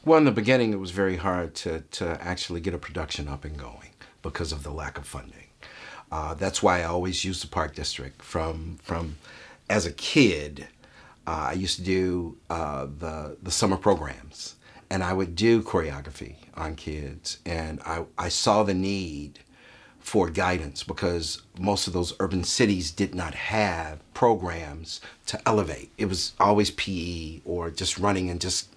Well, in the beginning, it was very hard to actually get a production up and going because of the lack of funding. That's why I always used the Park District. From as a kid, I used to do the summer programs, and I would do choreography on kids, and I saw the need for guidance because most of those urban cities did not have programs to elevate. It was always PE or just running and just,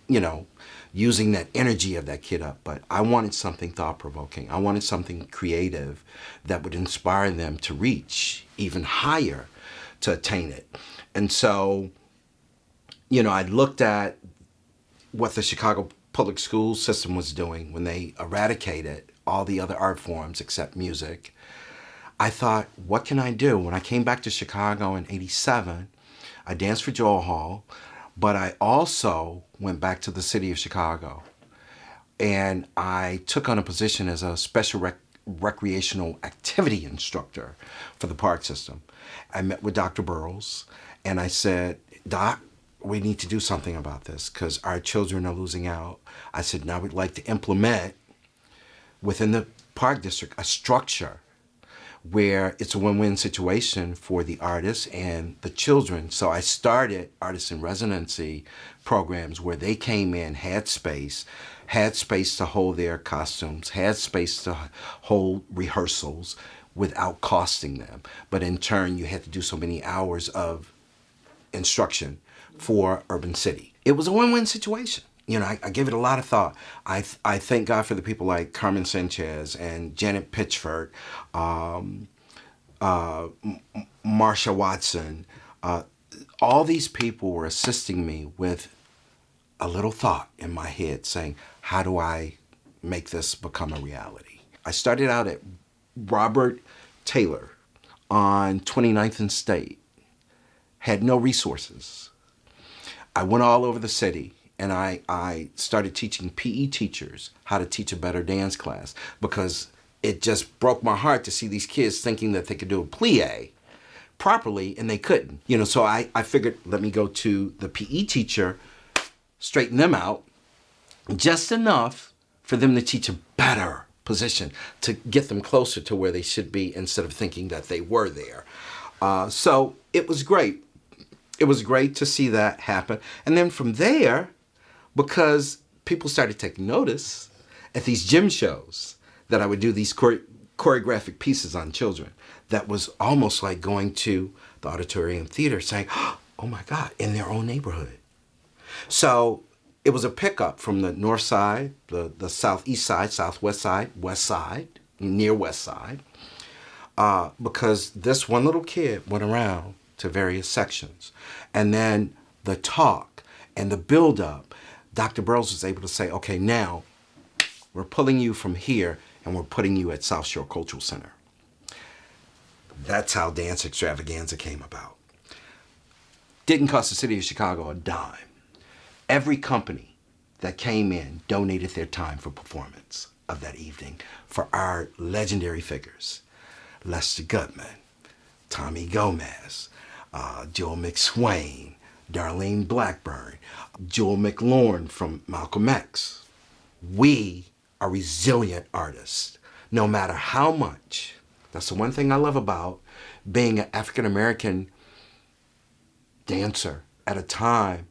using that energy of that kid up. But I wanted something thought-provoking. I wanted something creative that would inspire them to reach even higher, to attain it. And so, I looked at what the Chicago public school system was doing when they eradicated all the other art forms except music. I thought, what can I do? When I came back to Chicago in '87, I danced for Joel Hall, but I also went back to the city of Chicago. And I took on a position as a special recreational activity instructor for the park system. I met with Dr. Burrows, and I said, Doc, we need to do something about this because our children are losing out. I said, now we'd like to implement within the Park District a structure where it's a win-win situation for the artists and the children. So I started artist in residency programs where they came in, had space to hold their costumes, had space to hold rehearsals without costing them. But in turn, you had to do so many hours of instruction for Urban City. It was a win-win situation. I gave it a lot of thought. I thank God for the people like Carmen Sanchez and Janet Pitchford, Marsha Watson. All these people were assisting me with a little thought in my head saying, how do I make this become a reality? I started out at Robert Taylor on 29th and State, had no resources. I went all over the city. And I started teaching PE teachers how to teach a better dance class because it just broke my heart to see these kids thinking that they could do a plie properly and they couldn't. So I figured, let me go to the PE teacher, straighten them out, just enough for them to teach a better position to get them closer to where they should be instead of thinking that they were there. So it was great. It was great to see that happen. And then from there, because people started taking notice at these gym shows that I would do these choreographic pieces on children, that was almost like going to the auditorium theater saying, oh my God, in their own neighborhood. So it was a pickup from the north side, the southeast side, southwest side, west side, near west side, because this one little kid went around to various sections. And then the talk and the build-up, Dr. Burrows was able to say, okay, now we're pulling you from here and we're putting you at South Shore Cultural Center. That's how Dance Extravaganza came about. Didn't cost the city of Chicago a dime. Every company that came in donated their time for performance of that evening for our legendary figures. Lester Gutman, Tommy Gomez, Joel McSwain, Darlene Blackburn, Joel McLaurin from Malcolm X. We are resilient artists, no matter how much. That's the one thing I love about being an African-American dancer at a time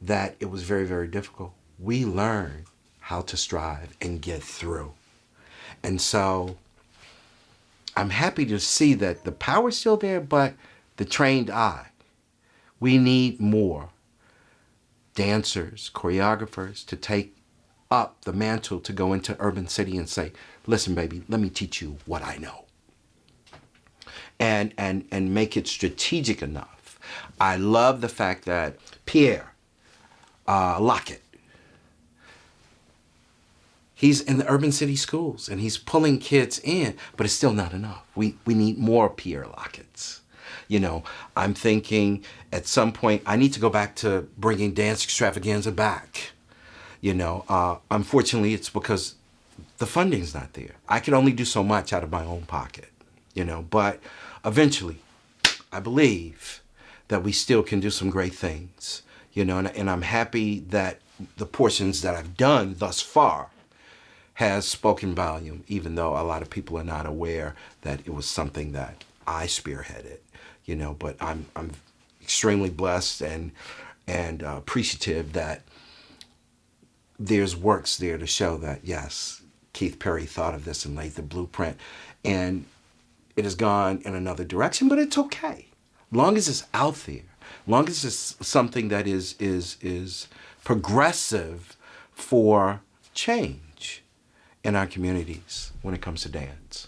that it was very, very difficult. We learned how to strive and get through. And so I'm happy to see that the power's still there, but the trained eye. We need more dancers, choreographers to take up the mantle to go into Urban City and say, listen, baby, let me teach you what I know. And make it strategic enough. I love the fact that Pierre Lockett, he's in the Urban City schools and he's pulling kids in, but it's still not enough. We need more Pierre Locketts. I'm thinking at some point I need to go back to bringing Dance Extravaganza back. Unfortunately, it's because the funding's not there. I can only do so much out of my own pocket, but eventually I believe that we still can do some great things, and I'm happy that the portions that I've done thus far has spoken volume, even though a lot of people are not aware that it was something that I spearheaded, but I'm extremely blessed and appreciative that there's works there to show that, yes, Keith Perry thought of this and laid the blueprint, and it has gone in another direction, but it's okay. Long as it's out there, long as it's something that is progressive for change in our communities when it comes to dance.